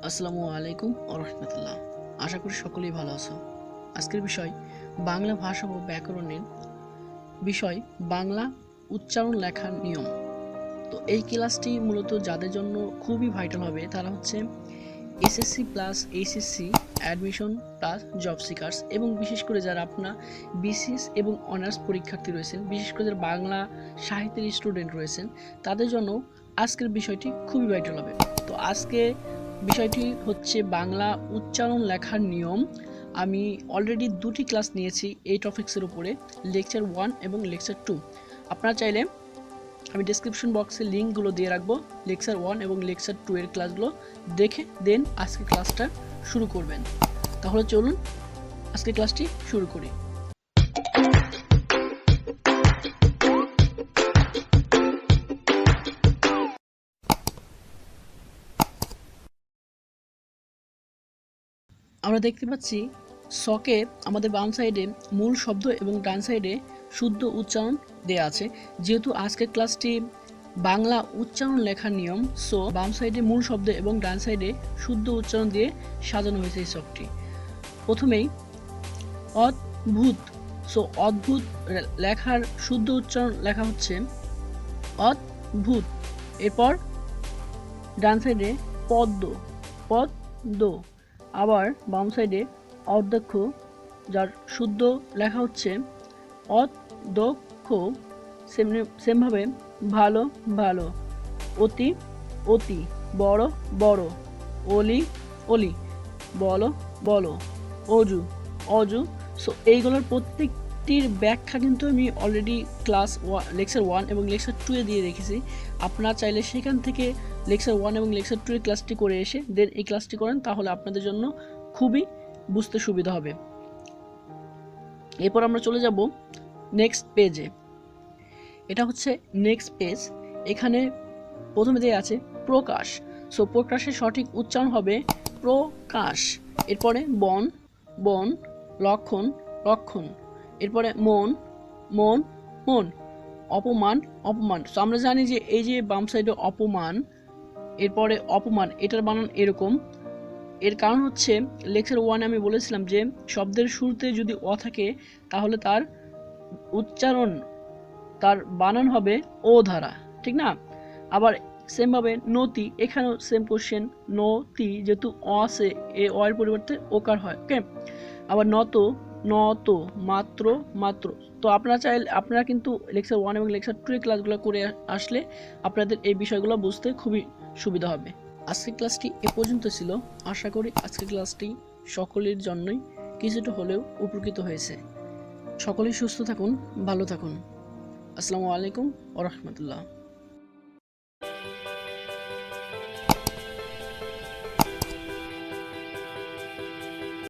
আসসালামু আলাইকুম ওয়া রাহমাতুল্লাহ। আশা করি সকলেই ভালো আছো। আজকের বিষয় বাংলা ভাষা ও ব্যাকরণের বিষয় বাংলা উচ্চারণ লেখার নিয়ম। তো এই ক্লাসটি মূলত যাদের জন্য খুবই ভাইটাল হবে তারা হচ্ছে SSC plus HSC admission plus job seekers এবং বিশেষ করে যারা আপনার বিসিএস এবং অনার্স পরীক্ষার্থী রয়েছেন, বিশেষ করে যারা বাংলা সাহিত্যের স্টুডেন্ট রয়েছেন তাদের জন্য আজকের বিষয়টি খুবই ভাইটাল হবে। তো আজকে বিষয়টি হচ্ছে বাংলা উচ্চারণ লেখার নিয়ম। আমি অলরেডি দুটি ক্লাস নিয়েছি এই টপিক্সের উপরে, লেকচার 1 এবং লেকচার 2। আপনারা চাইলে আমি ডেসক্রিপশন বক্সে লিঙ্কগুলো দিয়ে রাখবো, লেকচার 1 এবং লেকচার 2 এর ক্লাসগুলো দেখে দেন আজকে ক্লাসটা শুরু করবেন। তাহলে চলুন আজকে ক্লাসটি শুরু করি। আমরা দেখতে পাচ্ছি সকে আমাদের বাম সাইডে মূল শব্দ এবং ডান সাইডে শুদ্ধ উচ্চারণ দেয়া আছে। যেহেতু আজকের ক্লাসটি বাংলা উচ্চারণ লেখার নিয়ম, সো বাম সাইডে মূল শব্দ এবং ডান সাইডে শুদ্ধ উচ্চারণ দিয়ে সাজানো হয়েছে এই শকটি। প্রথমেই অদ্ভুত, সো অদ্ভুত লেখার শুদ্ধ উচ্চারণ লেখা হচ্ছে অদ্ভুত। এরপর ডান সাইডে পদ্ম, পদ্ম। আবার বাম সাইডে অধ্যক্ষ, যার শুদ্ধ লেখা হচ্ছে অধ্যক্ষ। সেমভাবে ভালো, ভালো। অতি, অতি। বড়, বড়। অলি, অলি। বলো, বলো। অজু, অজু। সো এইগুলোর প্রত্যেকটির ব্যাখ্যা কিন্তু আমি অলরেডি লেকচার 1 এবং লেকচার 2 এ দিয়ে রেখেছি। আপনারা চাইলে সেখান থেকে লেকচার 1 এবং লেকচার 2 এর ক্লাসটি করে এসে দেন এই ক্লাসটি করেন, তাহলে আপনাদের জন্য খুবই বুঝতে সুবিধা হবে। এরপর আমরা চলে যাব নেক্সট পেজে। এটা হচ্ছে নেক্সট পেজ। এখানে প্রথমে দেয়া আছে প্রকাশ। সো প্রকাশের সঠিক উচ্চারণ হবে প্রকাশ। এরপরে বন, বন। লক্ষণ, লক্ষণ। এরপরে মন, মন, মন। অপমান, অপমান। সো আমরা জানি যে এই যে বাম সাইডে অপমান, এরপরে অপমান, এটার বানান এরকম। এর কারণ হচ্ছে লেকচার 1 আমি বলেছিলাম যে শব্দের শুরুতে যদি অ থাকে তাহলে তার উচ্চারণ, তার বানান হবে ও ধারা, ঠিক না? আবার সেমভাবে নতি, এখানেও সেম কোশ্চেন, নতি, যেহেতু অ আছে এ অ এর পরিবর্তে ওকার হয়, ওকে। আবার নত, নত। মাত্র, মাত্র। তো আপনারা কিন্তু লেকচার 1 এবং লেকচার 2 এর ক্লাসগুলো করে আসলে আপনাদের এই বিষয়গুলো বুঝতে খুবই সুবিধা হবে। আজকের ক্লাসটি এ পর্যন্ত ছিল। আশা করি আজকের ক্লাসটি সকলের জন্যই কিছুটা হলেও উপকৃত হয়েছে। সকলেই সুস্থ থাকুন, ভালো থাকুন। আসসালামু আলাইকুম ওয়া রাহমাতুল্লাহ।